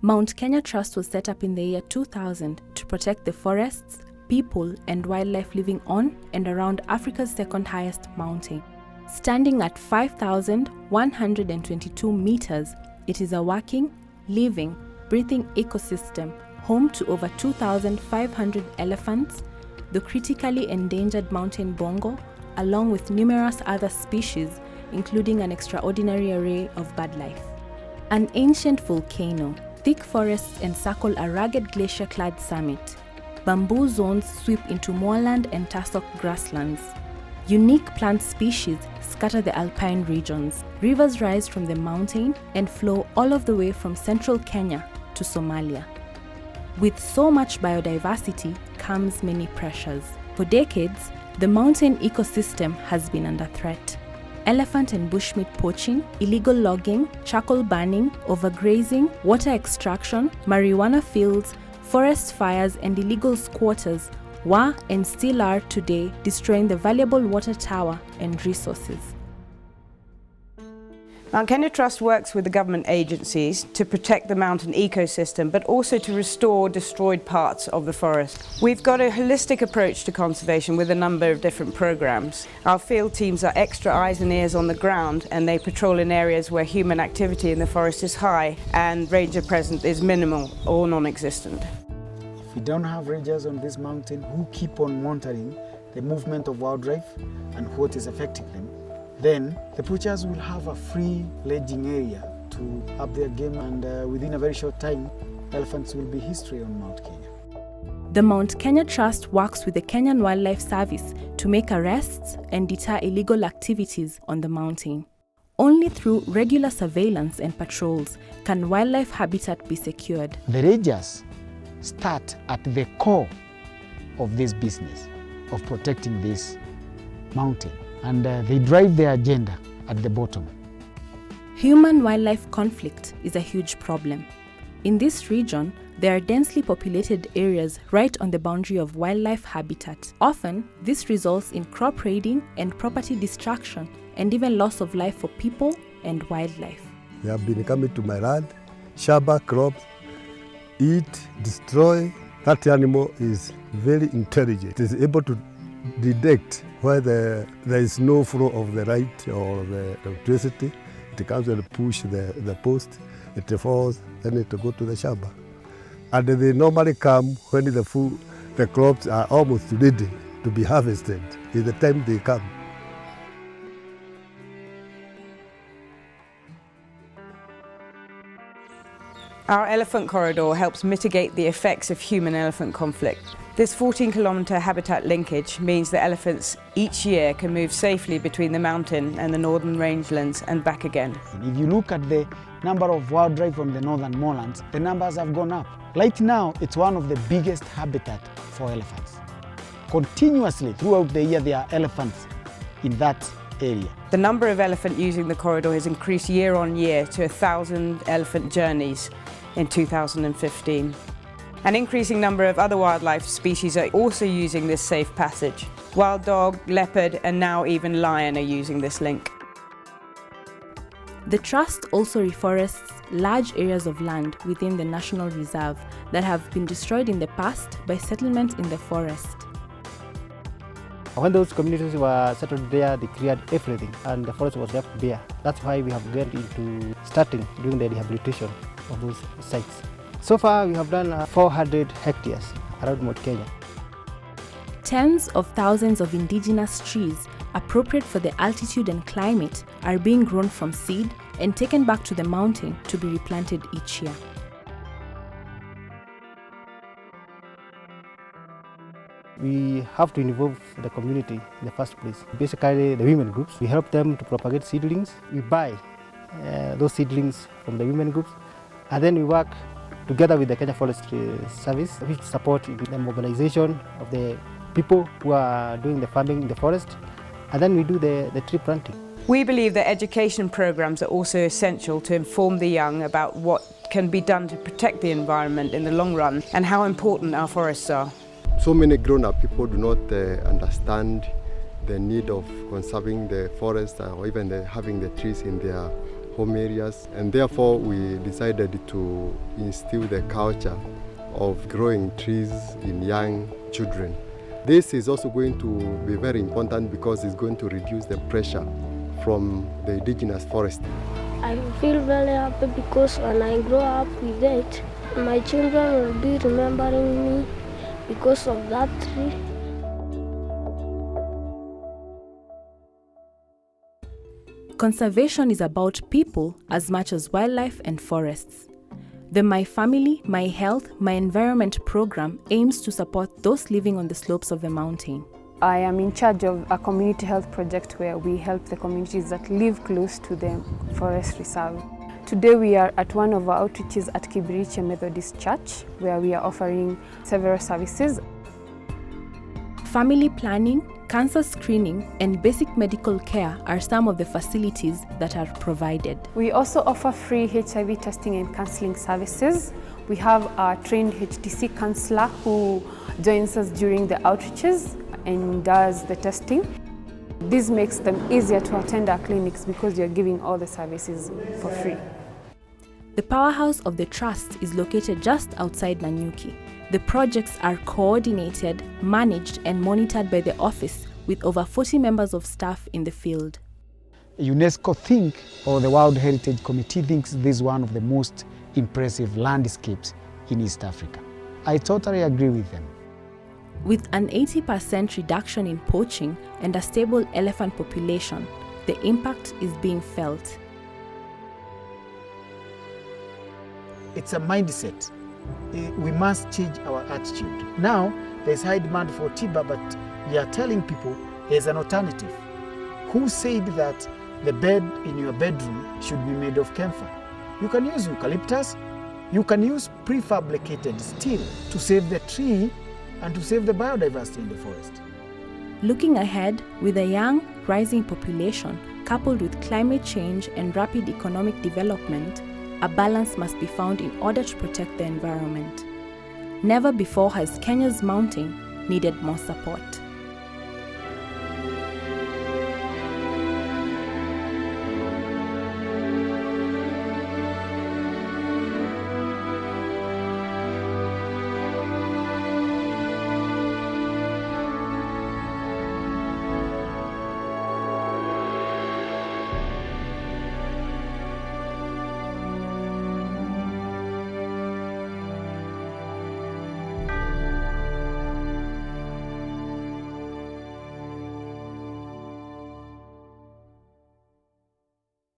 Mount Kenya Trust was set up in the year 2000 to protect the forests, people, and wildlife living on and around Africa's second highest mountain. Standing at 5,122 meters, it is a working, living, breathing ecosystem home to over 2,500 elephants, the critically endangered mountain bongo, along with numerous other species, including an extraordinary array of bird life. An ancient volcano, thick forests encircle a rugged glacier-clad summit. Bamboo zones sweep into moorland and tussock grasslands. Unique plant species scatter the alpine regions. Rivers rise from the mountain and flow all of the way from central Kenya to Somalia. With so much biodiversity comes many pressures. For decades, the mountain ecosystem has been under threat. Elephant and bushmeat poaching, illegal logging, charcoal burning, overgrazing, water extraction, marijuana fields, forest fires, and illegal squatters were and still are today destroying the valuable water tower and resources. Mount Kenya Trust works with the government agencies to protect the mountain ecosystem, but also to restore destroyed parts of the forest. We've got a holistic approach to conservation with a number of different programs. Our field teams are extra eyes and ears on the ground, and they patrol in areas where human activity in the forest is high and ranger presence is minimal or non-existent. If we don't have rangers on this mountain who keep on monitoring the movement of wildlife and what is affecting them, then the poachers will have a free ledging area to up their game, and within a very short time, elephants will be history on Mount Kenya. The Mount Kenya Trust works with the Kenyan Wildlife Service to make arrests and deter illegal activities on the mountain. Only through regular surveillance and patrols can wildlife habitat be secured. The rangers start at the core of this business of protecting this mountain, and they drive their agenda at the bottom. Human-wildlife conflict is a huge problem. In this region, there are densely populated areas right on the boundary of wildlife habitat. Often, this results in crop raiding and property destruction, and even loss of life for people and wildlife. They have been coming to my land, shaba crops, eat, destroy. That animal is very intelligent. It is able to detect where there is no flow of the light or the electricity. It comes and push the post, it falls, then it go to the shamba. And they normally come when the crops are almost ready to be harvested. Is the time they come. Our elephant corridor helps mitigate the effects of human-elephant conflict. This 14-kilometre habitat linkage means that elephants each year can move safely between the mountain and the northern rangelands and back again. If you look at the number of wildlife from the northern moorlands, the numbers have gone up. Right now, it's one of the biggest habitat for elephants. Continuously throughout the year, there are elephants in that area. The number of elephant using the corridor has increased year on year to 1,000 elephant journeys in 2015. An increasing number of other wildlife species are also using this safe passage. Wild dog, leopard, and now even lion are using this link. The Trust also reforests large areas of land within the National Reserve that have been destroyed in the past by settlement in the forest. When those communities were settled there, they cleared everything and the forest was left bare. That's why we have gone into starting doing the rehabilitation of those sites. So far, we have done 400 hectares around Mount Kenya. Tens of thousands of indigenous trees appropriate for the altitude and climate are being grown from seed and taken back to the mountain to be replanted each year. We have to involve the community in the first place. Basically, the women groups, we help them to propagate seedlings. We buy those seedlings from the women groups, and then we work together with the Kenya Forestry Service, which support the mobilization of the people who are doing the farming in the forest, and then we do the tree planting. We believe that education programs are also essential to inform the young about what can be done to protect the environment in the long run and how important our forests are. So many grown-up people do not understand the need of conserving the forest or even having the trees in their home areas, and therefore we decided to instill the culture of growing trees in young children. This is also going to be very important because it's going to reduce the pressure from the indigenous forest. I feel very happy because when I grow up with it, my children will be remembering me because of that tree. Conservation is about people as much as wildlife and forests. The My Family, My Health, My Environment program aims to support those living on the slopes of the mountain. I am in charge of a community health project where we help the communities that live close to the forest reserve. Today we are at one of our outreaches at Kibiriche Methodist Church, where we are offering several services. Family planning, cancer screening, and basic medical care are some of the facilities that are provided. We also offer free HIV testing and counseling services. We have a trained HTC counselor who joins us during the outreaches and does the testing. This makes them easier to attend our clinics because we are giving all the services for free. The powerhouse of the trust is located just outside Nanyuki. The projects are coordinated, managed, and monitored by the office with over 40 members of staff in the field. UNESCO or the World Heritage Committee thinks this is one of the most impressive landscapes in East Africa. I totally agree with them. With an 80% reduction in poaching and a stable elephant population, the impact is being felt. It's a mindset. We must change our attitude. Now, there's high demand for timber, but we are telling people there's an alternative. Who said that the bed in your bedroom should be made of camphor? You can use eucalyptus. You can use prefabricated steel to save the tree and to save the biodiversity in the forest. Looking ahead, with a young, rising population, coupled with climate change and rapid economic development, a balance must be found in order to protect the environment. Never before has Kenya's mountain needed more support.